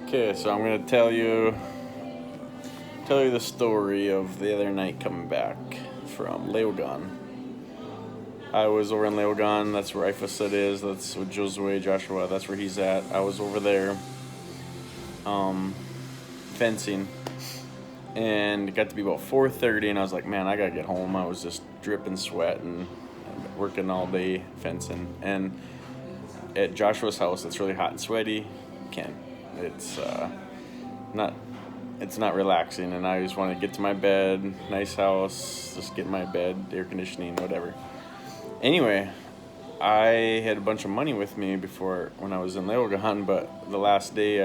Okay, so I'm gonna tell you the story of the other night coming back from Leogane. I was over in Leogane. That's where Ifasid is. That's with Josue Joshua. That's where he's at. I was over there, fencing, and it got to be about 4:30, and I was like, man, I gotta get home. I was just dripping sweat and working all day fencing, and at Joshua's house, it's really hot and sweaty. Can't. Not it's not relaxing, and I just want to get to my bed. Nice house, just get in my bed, air conditioning, whatever. Anyway, I had a bunch of money with me before when I was in Leogane, but the last day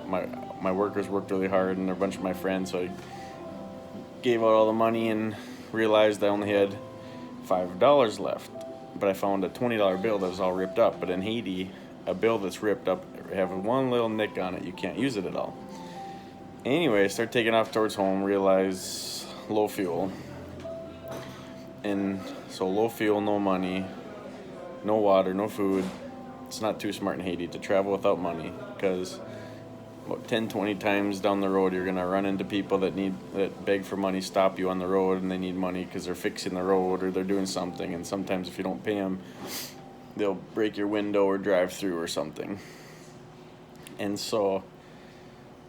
my workers worked really hard, and a bunch of my friends, so I gave out all the money and realized I only had $5 left. But I found a $20 bill that was all ripped up. But in Haiti, a bill that's ripped up have one little nick on it. You can't use it at all. Anyway, I start taking off towards home, realize low fuel. And so low fuel, no money, no water, no food. It's not too smart in Haiti to travel without money, because about 10, 20 times down the road, you're going to run into people that beg for money, stop you on the road, and they need money because they're fixing the road or they're doing something. And sometimes if you don't pay them, they'll break your window or drive through or something. And so,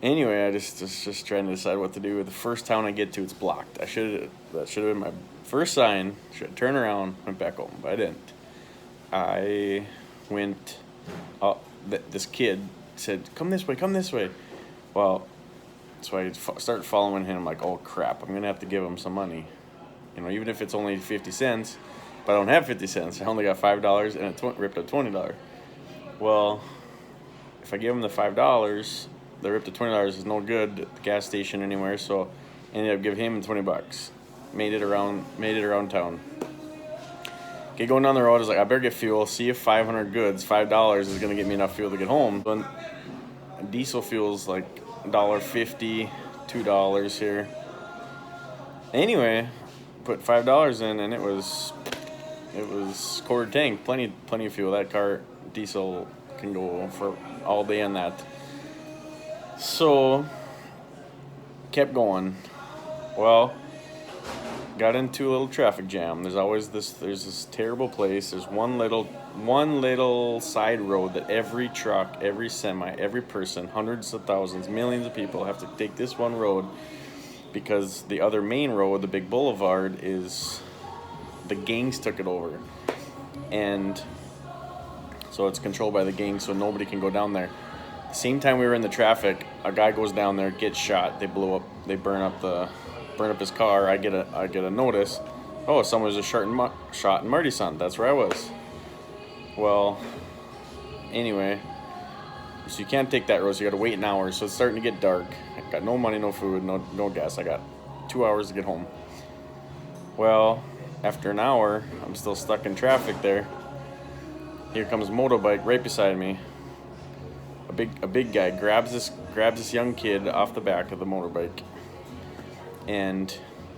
anyway, I just trying to decide what to do. The first town I get to, it's blocked. That should have been my first sign. Should have turned around, went back home, but I didn't. I went up. This kid said, come this way. Well, so I started following him. I'm like, oh crap, I'm gonna have to give him some money, even if it's only 50 cents. But I don't have 50 cents. I only got $5 and it ripped up $20. Well, if I give him the $5, the ripped up $20 is no good at the gas station anywhere. So I ended up giving him $20. Made it around town. Okay, going down the road, I was like, I better get fuel, see if 500 goods, $5 is going to get me enough fuel to get home. But diesel fuel's like $1.50, $2 here. Anyway, put $5 in, and it was quarter tank, plenty of fuel. That car, diesel, can go for all day on that. So, kept going. Well, got into a little traffic jam. There's this terrible place. There's one little side road that every truck, every semi, every person, hundreds of thousands, millions of people have to take this one road, because the other main road, the big boulevard, is the gangs took it over. And so it's controlled by the gangs, so nobody can go down there. Same time we were in the traffic, a guy goes down there, gets shot. They burn up his car. I get a notice. Oh, someone was just shot in Marty's son. That's where I was. Well, anyway, so you can't take that road, so you got to wait an hour. So it's starting to get dark. I got no money, no food, no gas. I got 2 hours to get home. Well, after an hour, I'm still stuck in traffic there. Here comes a motorbike right beside me. A big guy grabs this young kid off the back of the motorbike. And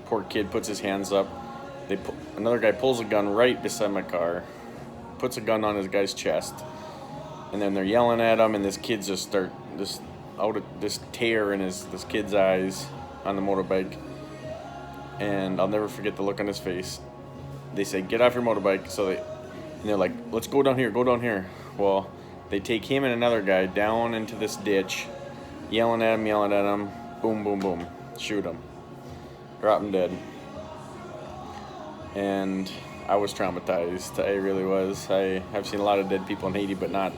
poor kid puts his hands up. Another guy pulls a gun right beside my car, puts a gun on his guy's chest, and then they're yelling at him. And this kid just this tear in this kid's eyes on the motorbike. And I'll never forget the look on his face. They say, "Get off your motorbike." And they're like, "Let's go down here." Well, they take him and another guy down into this ditch, yelling at him. Boom, boom, boom, shoot him. Drop him dead. And I was traumatized. I really was. I've seen a lot of dead people in Haiti, but not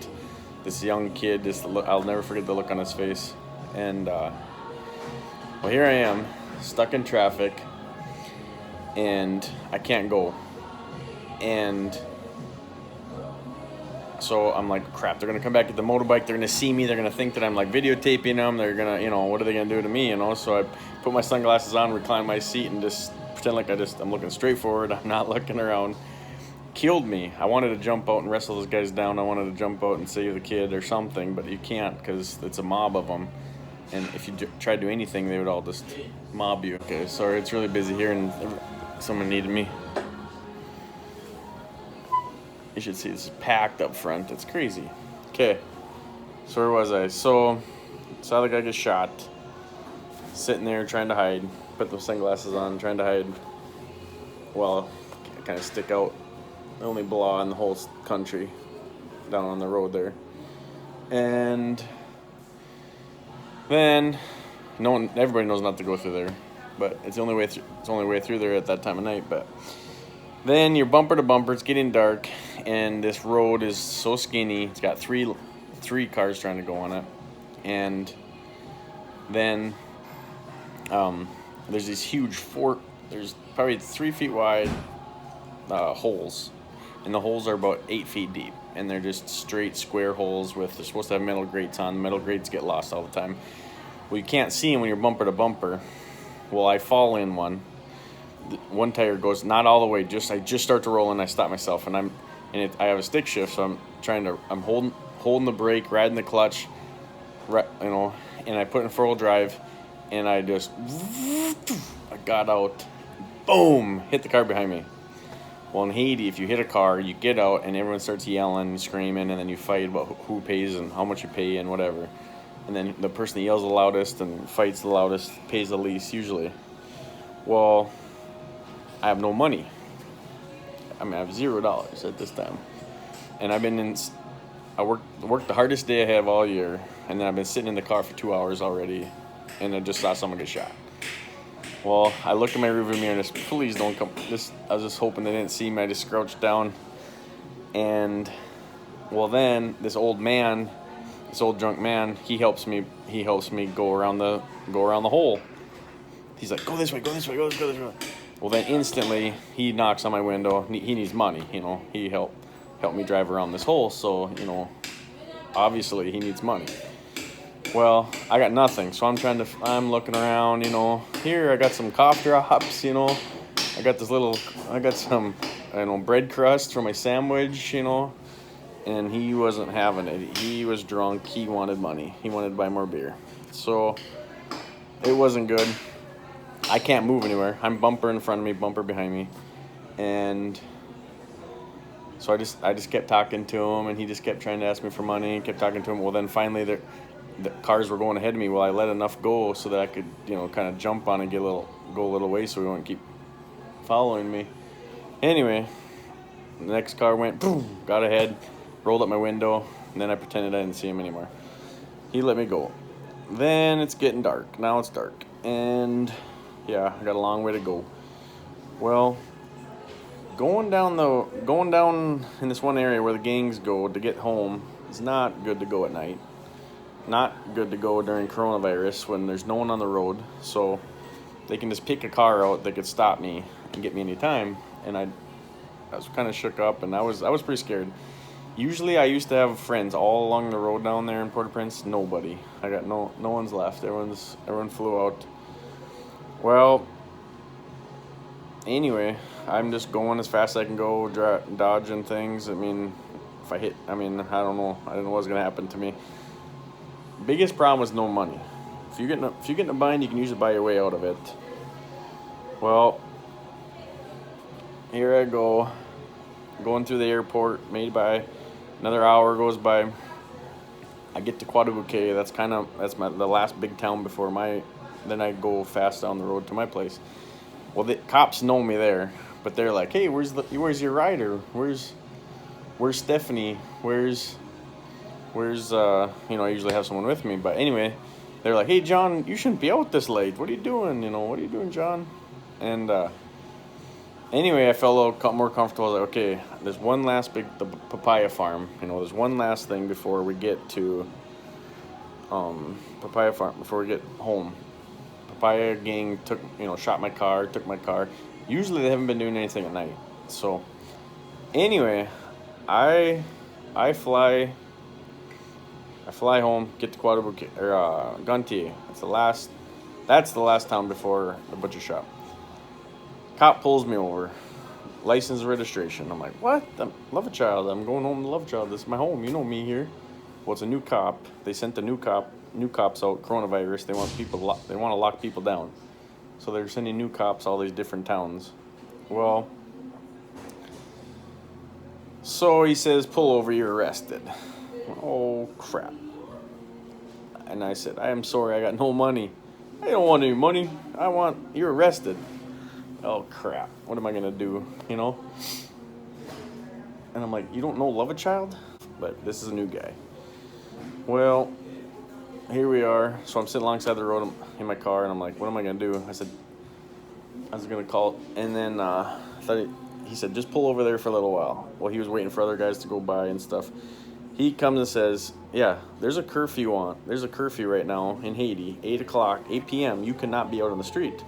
this young kid. I'll never forget the look on his face. And well, here I am, stuck in traffic, and I can't go. And so I'm like, crap, they're going to come back at the motorbike. They're going to see me. They're going to think that I'm like videotaping them. They're going to, what are they going to do to me, So I put my sunglasses on, recline my seat, and just pretend like I'm looking straight forward. I'm not looking around. Killed me. I wanted to jump out and wrestle those guys down. I wanted to jump out and save the kid or something, but you can't, because it's a mob of them. And if you try to do anything, they would all just mob you. Okay, sorry, it's really busy here, and someone needed me. You should see it's packed up front. It's crazy. Okay, so where was I? So saw the guy get shot, sitting there trying to hide, put those sunglasses on, trying to hide. Well, kind of stick out, the only blah in the whole country, down on the road there. And then everybody knows not to go through there, but it's the only way. It's the only way through there at that time of night. But then you're bumper to bumper. It's getting dark, and this road is so skinny. It's got three cars trying to go on it, and then there's these huge there's probably 3 feet wide holes, and the holes are about 8 feet deep, and they're just straight square holes they're supposed to have metal grates on. The metal grates get lost all the time. Well, you can't see them when you're bumper to bumper. Well, I fall in one. One tire goes not all the way. I just start to roll, and I stop myself, and I have a stick shift, so I'm holding the brake, riding the clutch, and I put in 4-wheel drive, and I got out, boom, hit the car behind me. Well, in Haiti, if you hit a car, you get out, and everyone starts yelling and screaming, and then you fight about who pays and how much you pay and whatever. And then the person that yells the loudest and fights the loudest pays the least, usually. Well, I have no money. I have $0 at this time. And I worked the hardest day I have all year, and then I've been sitting in the car for 2 hours already, and I just saw someone get shot. Well, I looked in my rearview mirror and just, please don't come. I was just hoping they didn't see me. I just crouched down, and well, then this old drunk man, he helps me go around the hole. He's like, go this way. Well, then instantly he knocks on my window. He needs money, He helped me drive around this hole, so obviously he needs money. Well, I got nothing, so I'm looking around, Here I got some cough drops, I got some, bread crust for my sandwich, and he wasn't having it. He was drunk. He wanted money. He wanted to buy more beer. So it wasn't good. I can't move anywhere. I'm bumper in front of me, bumper behind me, and so I just kept talking to him, and he just kept trying to ask me for money. Kept talking to him. Well, then finally the cars were going ahead of me. Well, I let enough go so that I could, kind of jump on and go a little way so he wouldn't keep following me. Anyway, the next car went, boom, got ahead, rolled up my window, and then I pretended I didn't see him anymore. He let me go. Then it's getting dark. Now it's dark, and yeah, I got a long way to go. Well, going down in this one area where the gangs go to get home is not good to go at night. Not good to go during coronavirus when there's no one on the road, so they can just pick a car out that could stop me and get me anytime. And I was kind of shook up, and I was pretty scared. Usually I used to have friends all along the road down there in Port-au-Prince. Nobody. I got no one's left. Everyone flew out. Well, anyway, I'm just going as fast as I can go, dodging things. If I hit, I don't know. I don't know what's gonna happen to me. Biggest problem was no money. If you get in a bind, you can usually buy your way out of it. Well, here I go, going through the airport. Maybe by another hour goes by. I get to Quadrubuque. That's the last big town before then I go fast down the road to my place. Well, the cops know me there, but they're like, "Hey, where's your rider? Where's Stephanie? Where's I usually have someone with me, but anyway, they're like, "Hey, John, you shouldn't be out this late. What are you doing? What are you doing, John?" And anyway, I felt a little more comfortable. I was like, okay, there's one last the papaya farm. There's one last thing before we get to papaya farm, before we get home. Papaya gang shot my car, took my car. Usually they haven't been doing anything at night. So anyway, I fly home, get to Quadrubuque or Gunty. That's the last town before the butcher shop. Cop pulls me over, license and registration. I'm like, what? I'm Love Child. I'm going home to Love Child. This is my home. You know me here. Well, it's a new cop. They sent the new cops out. Coronavirus. They want to lock people down. So they're sending new cops all these different towns. Well, so he says, pull over. You're arrested. Oh crap. And I said, I am sorry, I got no money. I don't want any money. You're arrested. Oh, crap. What am I going to do, you know? And I'm like, you don't know Love a Child? But this is a new guy. Well, here we are. So I'm sitting alongside the road in my car, and I'm like, what am I going to do? I said, I was going to call. And then he said, just pull over there for a little while. Well, he was waiting for other guys to go by and stuff. He comes and says, yeah, there's a curfew right now in Haiti, 8 p.m. You cannot be out on the street.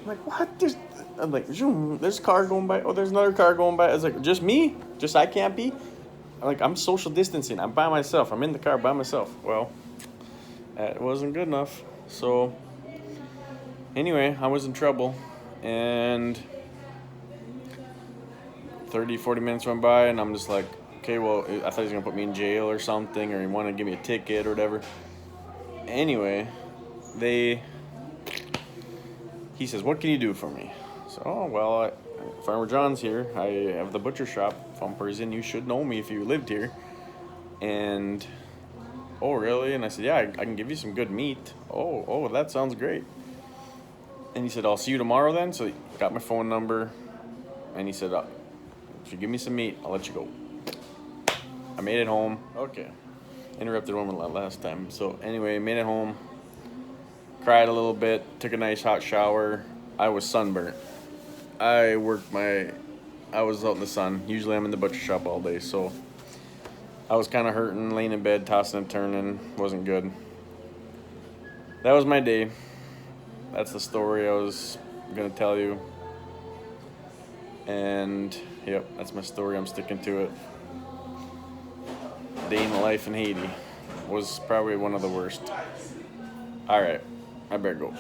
I'm like, what? I'm like, zoom, there's a car going by. Oh, there's another car going by. I was like, just me? Just I can't be? I'm like, I'm social distancing. I'm by myself. I'm in the car by myself. Well, that wasn't good enough. So, anyway, I was in trouble. And 30, 40 minutes went by, and I'm just like, okay, well, I thought he was going to put me in jail or something, or he wanted to give me a ticket or whatever. Anyway, he says, what can you do for me? So, oh, well, Farmer John's here. I have the butcher shop, Fond Parisien. You should know me if you lived here. And, oh, really? And I said, yeah, I can give you some good meat. Oh, that sounds great. And he said, I'll see you tomorrow then. So he got my phone number, and he said, if you give me some meat, I'll let you go. I made it home. Okay. Interrupted one last time. So anyway, made it home. Cried a little bit. Took a nice hot shower. I was sunburnt. I was out in the sun. Usually I'm in the butcher shop all day. So I was kind of hurting, laying in bed, tossing and turning. Wasn't good. That was my day. That's the story I was going to tell you. And, yep, that's my story. I'm sticking to it. Day in the life in Haiti was probably one of the worst. All right, I better go.